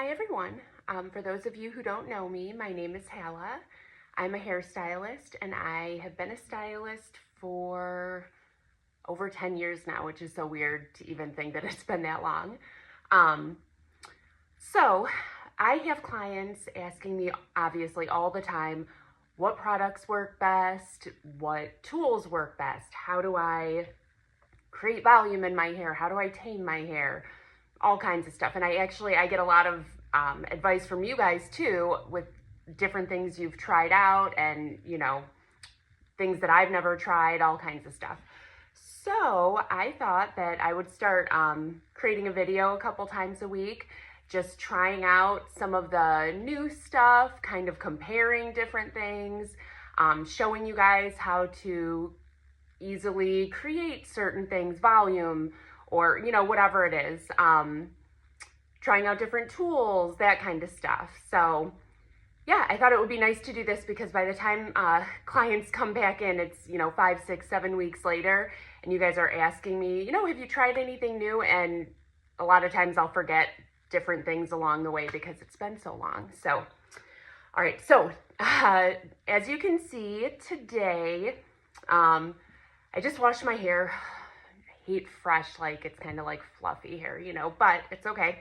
Hi everyone. For those of you who don't know me, my name is Hala. I'm a hairstylist and I have been a stylist for over 10 years now, which is so weird to even think that it's been that long. So I have clients asking me obviously all the time, what products work best? What tools work best? How do I create volume in my hair? How do I tame my hair? All kinds of stuff. And I get a lot of advice from you guys too with different things you've tried out and, things that I've never tried, all kinds of stuff. So I thought that I would start creating a video a couple times a week, just trying out some of the new stuff, kind of comparing different things, showing you guys how to easily create certain things, volume, or whatever it is, trying out different tools, that kind of stuff. So yeah, I thought it would be nice to do this because by the time clients come back in, it's 5, 6, 7 weeks later, and you guys are asking me, have you tried anything new? And a lot of times I'll forget different things along the way because it's been so long. So all right, so as you can see today, I just washed my hair. I hate fresh, like it's kind of like fluffy hair, but it's okay.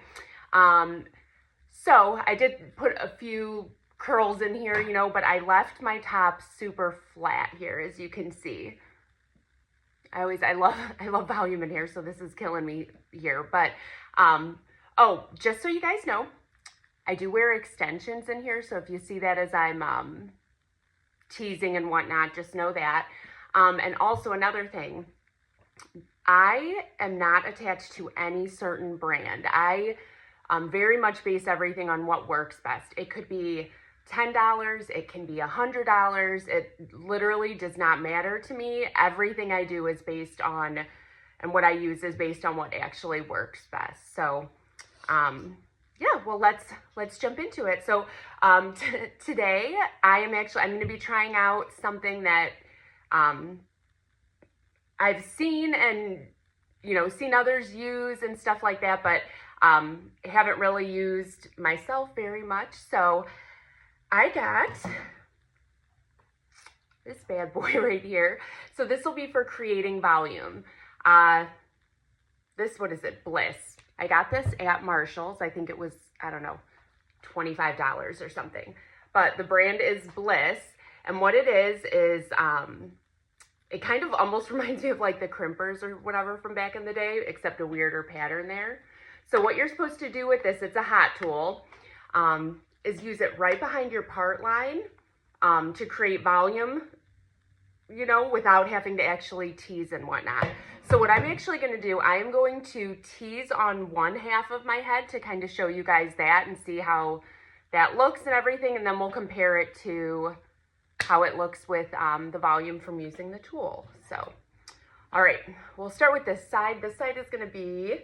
So I did put a few curls in here, but I left my top super flat here, as you can see. I love volume in hair, so this is killing me here. But oh, just so you guys know, I do wear extensions in here, so if you see that as I'm teasing and whatnot, just know that. And also another thing, I am not attached to any certain brand. I very much base everything on what works best. It could be $10, it can be $100. It literally does not matter to me. Everything I do is based on, and what I use is based on what actually works best. So yeah, well, let's jump into it. So today I'm going to be trying out something that I've seen and seen others use and stuff like that, but haven't really used myself very much. So I got this bad boy right here. So this will be for creating volume. What is it? Bliss. I got this at Marshall's. I think it was, I don't know, $25 or something. But the brand is Bliss. And what it is it kind of almost reminds me of like the crimpers or whatever from back in the day, except a weirder pattern there. So what you're supposed to do with this, it's a hot tool, is use it right behind your part line to create volume, without having to actually tease and whatnot. So what I'm actually going to do, I am going to tease on one half of my head to kind of show you guys that and see how that looks and everything, and then we'll compare it to how it looks with the volume from using the tool. So, all right, we'll start with this side. This side is going to be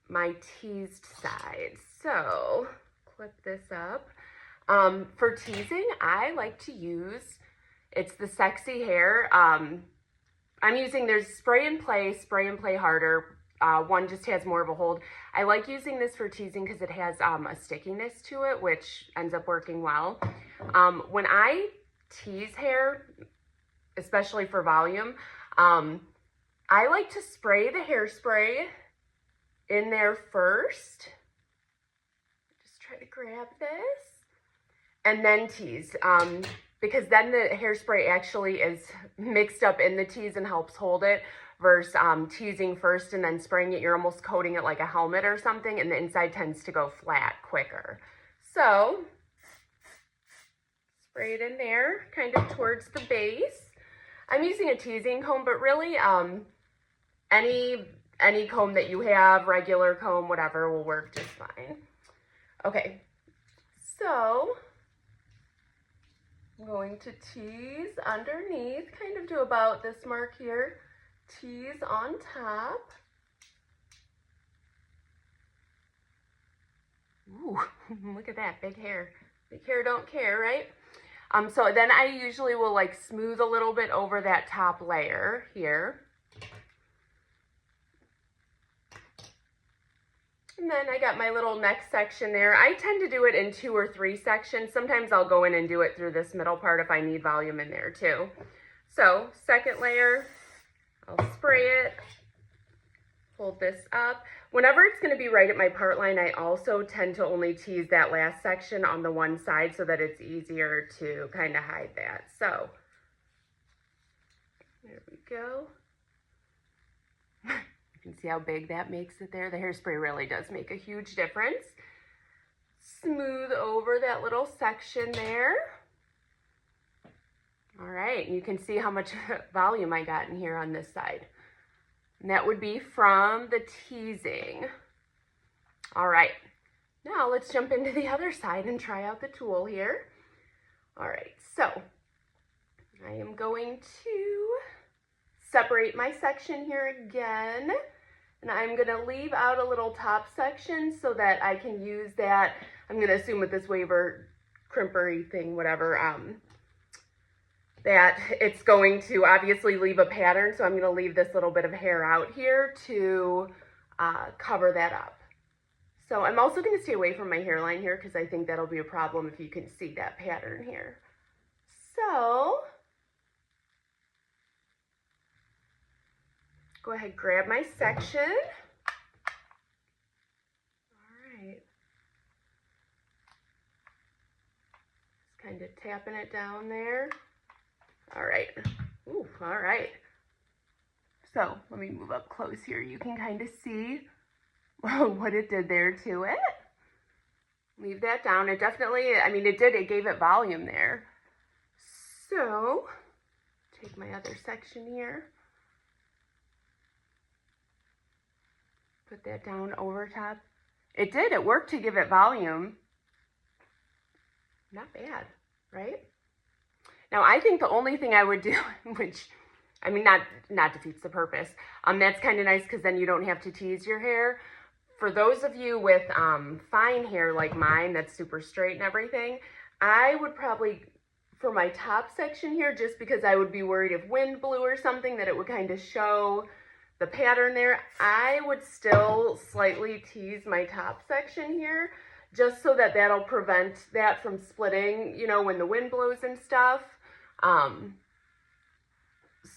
my teased side. So, clip this up. For teasing, I like to use, it's the Sexy Hair. I'm using, there's spray and play harder. One just has more of a hold. I like using this for teasing because it has a stickiness to it, which ends up working well. When I tease hair, especially for volume, I like to spray the hairspray in there first. Just try to grab this and then tease. Because then the hairspray actually is mixed up in the tease and helps hold it, versus teasing first and then spraying it. You're almost coating it like a helmet or something, and the inside tends to go flat quicker. So spray it in there, kind of towards the base. I'm using a teasing comb, but really any comb that you have, regular comb, whatever, will work just fine. Okay, so I'm going to tease underneath, kind of to about this mark here. Tease on top. Ooh, look at that, big hair. Big hair don't care, right? So then I usually will like smooth a little bit over that top layer here. And then I got my little neck section there. I tend to do it in 2 or 3 sections. Sometimes I'll go in and do it through this middle part if I need volume in there too. So second layer, I'll spray it, hold this up. Whenever it's gonna be right at my part line, I also tend to only tease that last section on the one side so that it's easier to kind of hide that. So there we go. You can see how big that makes it there. The hairspray really does make a huge difference. Smooth over that little section there. All right, you can see how much volume I got in here on this side. And that would be from the Teasing. All right, now let's jump into the other side and try out the tool here. All right, so I am going to separate my section here again. And I'm gonna leave out a little top section so that I can use that. I'm gonna assume with this waver crimpery thing, whatever, that it's going to obviously leave a pattern. So I'm gonna leave this little bit of hair out here to cover that up. So I'm also gonna stay away from my hairline here because I think that'll be a problem if you can see that pattern here. So go ahead, grab my section. All right. Just kind of tapping it down there. All right. Ooh, all right. So let me move up close here. You can kind of see what it did there to it. Leave that down. It definitely, I mean, it gave it volume there. So take my other section here. Put that down over top. It worked to give it volume. Not bad, right? Now I think the only thing I would do, which, I mean, not defeats the purpose, that's kind of nice because then you don't have to tease your hair. For those of you with fine hair like mine, that's super straight and everything, I would probably, for my top section here, just because I would be worried if wind blew or something, that it would kind of show the pattern there, I would still slightly tease my top section here, just so that that'll prevent that from splitting, you know, when the wind blows and stuff,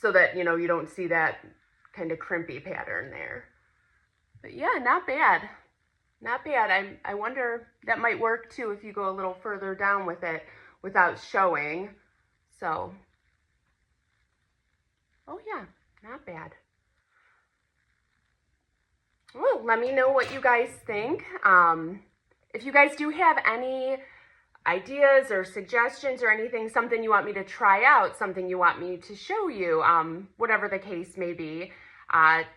so that, you know, you don't see that kind of crimpy pattern there. But yeah, not bad. Not bad. I wonder, that might work too if you go a little further down with it without showing. So, oh yeah, not bad. Well, let me know what you guys think. If you guys do have any ideas or suggestions or anything, something you want me to try out, something you want me to show you, whatever the case may be,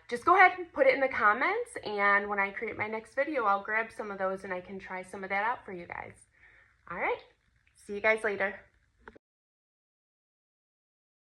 just go ahead and put it in the comments, and when I create my next video, I'll grab some of those and I can try some of that out for you guys. All right, see you guys later.